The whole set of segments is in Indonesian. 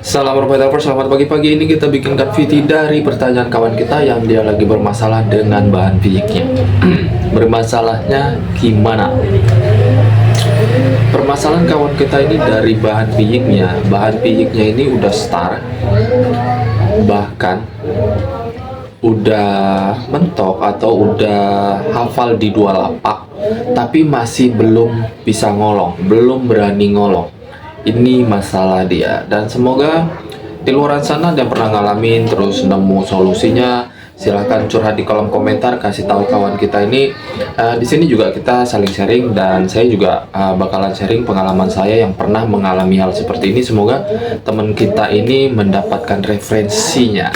Salam Robotover, selamat pagi-pagi. Ini kita bikinkan VT dari pertanyaan kawan kita yang dia lagi bermasalah dengan bahan piyiknya. Bermasalahnya gimana? Permasalahan kawan kita ini dari bahan piyiknya. Bahan piyiknya ini udah start, bahkan udah mentok atau udah hafal di 2 lapak, tapi masih belum bisa ngolong, belum berani ngolong. Ini masalah dia, dan semoga di luar sana ada yang pernah ngalamin terus nemu solusinya. Silahkan curhat di kolom komentar, kasih tahu kawan kita ini. Di sini juga kita saling sharing, dan saya juga bakalan sharing pengalaman saya yang pernah mengalami hal seperti ini. Semoga teman kita ini mendapatkan referensinya.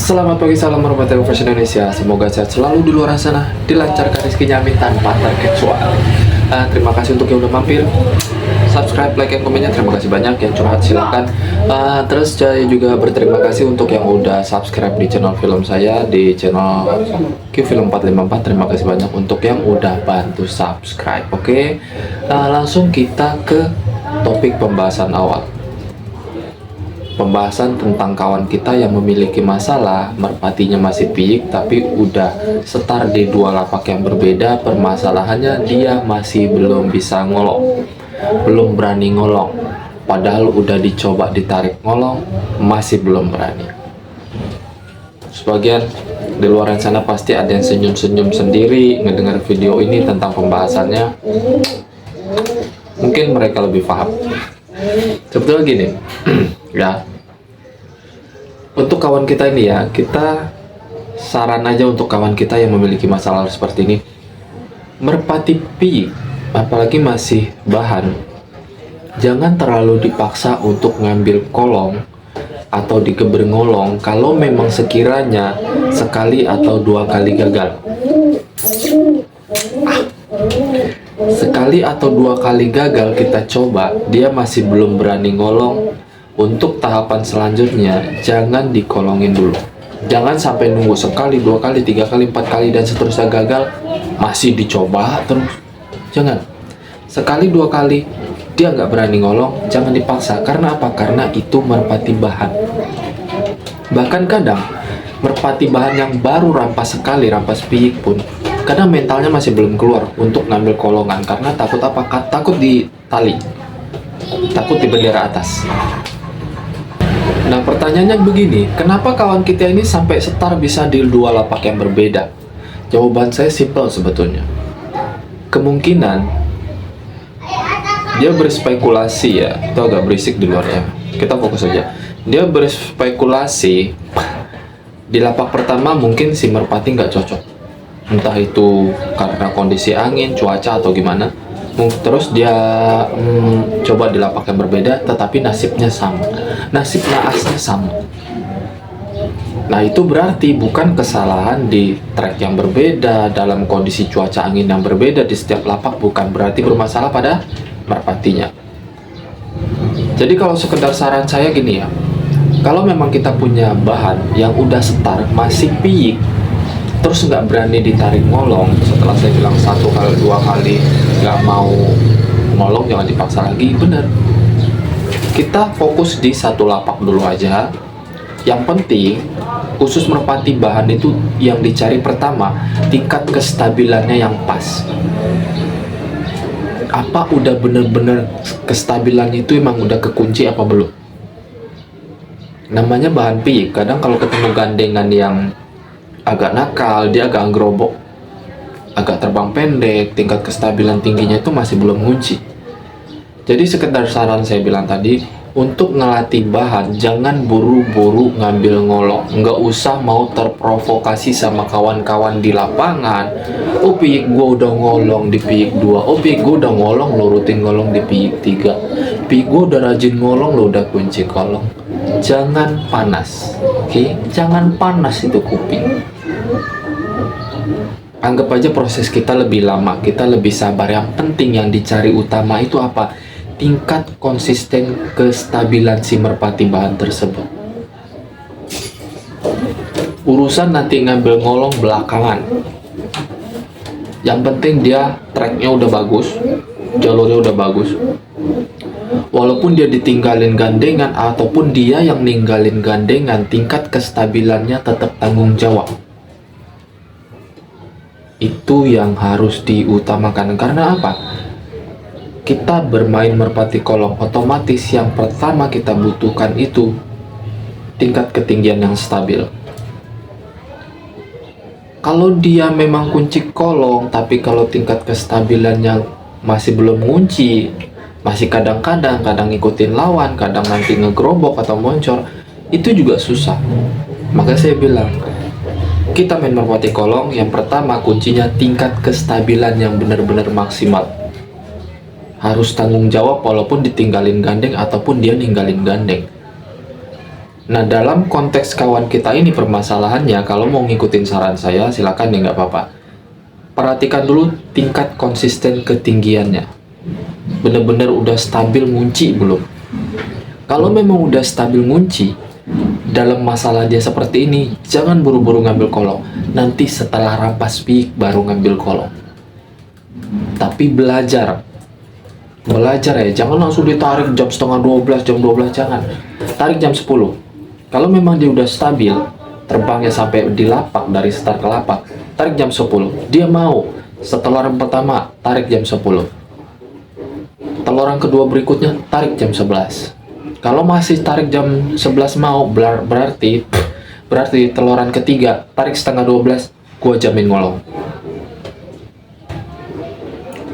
Selamat pagi, salam Robotover Fashion Indonesia. Semoga sehat selalu di luar sana, dilancarkan rezekinya amin tanpa terkecuali. Terima kasih untuk yang udah mampir, subscribe, like, dan komennya. Terima kasih banyak yang curhat, silakan. Terus saya juga berterima kasih untuk yang udah subscribe di channel film saya, di channel Qfilm 454. Terima kasih banyak untuk yang udah bantu subscribe. Oke, langsung kita ke topik pembahasan awal. Pembahasan tentang kawan kita yang memiliki masalah, merpatinya masih piyik tapi udah setar di 2 lapak yang berbeda. Permasalahannya dia masih belum bisa ngolong, belum berani ngolong, padahal udah dicoba ditarik ngolong, masih belum berani. Sebagian di luar sana pasti ada yang senyum-senyum sendiri ngedengar video ini tentang pembahasannya. Mungkin mereka lebih paham. Sebetulnya gini, ya, untuk kawan kita ini ya, kita saran aja untuk kawan kita yang memiliki masalah seperti ini. Merpati piyik, apalagi masih bahan, jangan terlalu dipaksa untuk ngambil kolong atau digeber ngolong kalau memang sekiranya sekali atau 2 kali gagal. Sekali atau 2 kali gagal kita coba, dia masih belum berani ngolong. Untuk tahapan selanjutnya, jangan dikolongin dulu. Jangan sampai nunggu sekali, 2 kali, 3 kali, 4 kali, dan seterusnya gagal, masih dicoba terus. Jangan. Sekali 2 kali, dia nggak berani ngolong, jangan dipaksa. Karena apa? Karena itu merpati bahan. Bahkan kadang, merpati bahan yang baru rampas sekali, rampas piyik pun, kadang mentalnya masih belum keluar untuk ngambil kolongan. Karena takut apa? Takut di tali, takut di bendera atas. Nah, pertanyaannya begini, kenapa kawan kita ini sampai setar bisa di 2 lapak yang berbeda? Jawaban saya simpel sebetulnya. Kemungkinan dia berspekulasi, ya, itu agak berisik di luarnya. Kita fokus saja. Dia berspekulasi di lapak pertama mungkin si merpati nggak cocok. Entah itu karena kondisi angin, cuaca, atau gimana. Terus dia coba di lapak yang berbeda, tetapi nasibnya sama, nasib naasnya sama. Nah, itu berarti bukan kesalahan di trek yang berbeda, dalam kondisi cuaca angin yang berbeda di setiap lapak, bukan berarti bermasalah pada merpatinya. Jadi kalau sekedar saran saya gini ya, kalau memang kita punya bahan yang udah setar, masih piyik, terus nggak berani ditarik ngolong, setelah saya bilang 1 kali 2 kali nggak mau ngolong, jangan dipaksa lagi. Bener, kita fokus di 1 lapak dulu aja. Yang penting khusus merpati bahan itu yang dicari pertama, tingkat kestabilannya yang pas. Apa udah bener-bener kestabilannya itu emang udah kekunci apa belum? Namanya bahan piyik, kadang kalau ketemu gandengan yang agak nakal, dia agak gerobok, agak terbang pendek, tingkat kestabilan tingginya itu masih belum kunci. Jadi sekedar saran saya bilang tadi, untuk ngelatih bahan, jangan buru-buru ngambil ngolong. Nggak usah mau terprovokasi sama kawan-kawan di lapangan. Oh, piyik gua udah ngolong di piyik 2. Oh, piyik gua udah ngolong, lo rutin ngolong di piyik 3. Piyik gua udah rajin ngolong, lo udah kunci kolong. Jangan panas, oke? Jangan panas itu kuping. Anggap aja proses kita lebih lama, kita lebih sabar. Yang penting yang dicari utama itu apa? Tingkat konsisten kestabilan si merpati bahan tersebut. Urusan nanti ngambil ngolong belakangan. Yang penting dia tracknya udah bagus, jalurnya udah bagus. Walaupun dia ditinggalin gandengan ataupun dia yang ninggalin gandengan, tingkat kestabilannya tetap tanggung jawab. Itu yang harus diutamakan. Karena apa? Kita bermain merpati kolong, otomatis yang pertama kita butuhkan itu tingkat ketinggian yang stabil. Kalau dia memang kunci kolong, tapi kalau tingkat kestabilannya masih belum ngunci, masih kadang-kadang ngikutin lawan, kadang nanti ngegerobok atau moncor, itu juga susah. Maka saya bilang, kita main merpati kolong, yang pertama kuncinya tingkat kestabilan yang benar-benar maksimal. Harus tanggung jawab walaupun ditinggalin gandeng ataupun dia ninggalin gandeng. Nah, dalam konteks kawan kita ini permasalahannya, kalau mau ngikutin saran saya, silakan ya, nggak apa-apa. Perhatikan dulu tingkat konsisten ketinggiannya. Bener-bener udah stabil ngunci belum? Kalau memang udah stabil ngunci, dalam masalah dia seperti ini, jangan buru-buru ngambil kolong. Nanti setelah rampas peak baru ngambil kolong. Tapi belajar ya, jangan langsung ditarik jam setengah 12, jam 12, jangan. Tarik jam 10. Kalau memang dia udah stabil, terbangnya sampai di lapak, dari start ke lapak, tarik jam 10. Dia mau, seteloran pertama, tarik jam 10. Teloran kedua berikutnya, tarik jam 11. Kalau masih tarik jam 11 mau, berarti teloran ketiga, tarik setengah 12, gua jamin ngolong.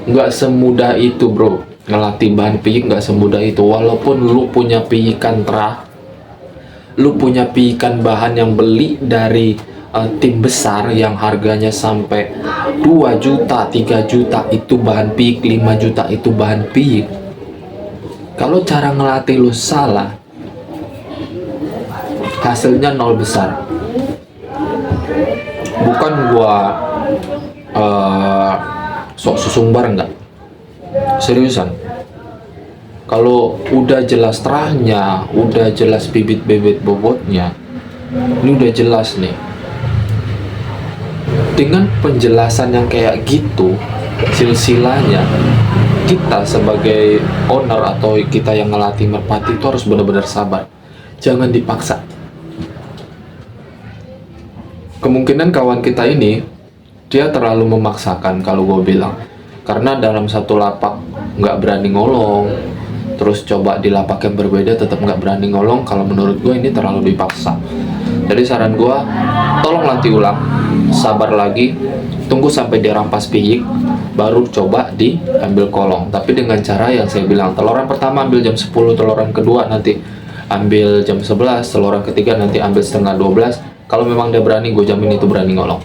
Nggak semudah itu, bro. Ngelatih bahan piyik nggak semudah itu. Walaupun lu punya piyikan terah, lu punya piikan bahan yang beli dari tim besar yang harganya sampai 2 juta, 3 juta itu bahan piik, 5 juta itu bahan piik. Kalau cara ngelatih lu salah, hasilnya nol besar. Bukan gua sok susumbar, enggak. Seriusan. Kalau udah jelas terahnya, udah jelas bibit-bibit bobotnya, ini udah jelas nih. Dengan penjelasan yang kayak gitu, silsilahnya, kita sebagai owner atau kita yang ngelatih merpati itu harus benar-benar sabar. Jangan dipaksa. Kemungkinan kawan kita ini, dia terlalu memaksakan kalau gue bilang. Karena dalam satu lapak nggak berani ngolong, terus coba di lapak yang berbeda tetap nggak berani ngolong. Kalau menurut gue ini terlalu dipaksa. Jadi saran gue, tolong latih ulang, sabar lagi, tunggu sampai dia rampas piyik, baru coba diambil kolong. Tapi dengan cara yang saya bilang, teloran pertama ambil jam 10, teloran kedua nanti ambil jam 11, teloran ketiga nanti ambil setengah 12. Kalau memang dia berani, gue jamin itu berani ngolong.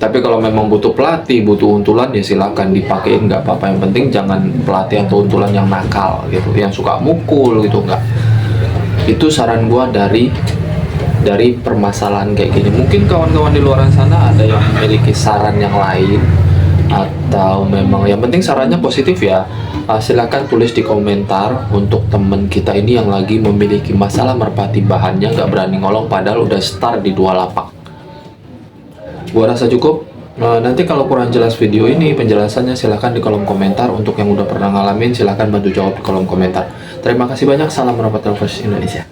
Tapi kalau memang butuh pelatih, butuh untulan, ya silakan dipakein, nggak apa-apa. Yang penting jangan pelatih atau untulan yang nakal gitu, yang suka mukul gitu, nggak. Itu saran gua dari permasalahan kayak gini. Mungkin kawan-kawan di luar sana ada yang memiliki saran yang lain, atau memang yang penting sarannya positif ya. Silakan tulis di komentar untuk temen kita ini yang lagi memiliki masalah merpati bahannya, nggak berani ngolong padahal udah start di 2 lapak. Gua rasa cukup. Nanti kalau kurang jelas video ini penjelasannya, silahkan di kolom komentar. Untuk yang udah pernah ngalamin, silahkan bantu jawab di kolom komentar. Terima kasih banyak. Salam merpati lovers Indonesia.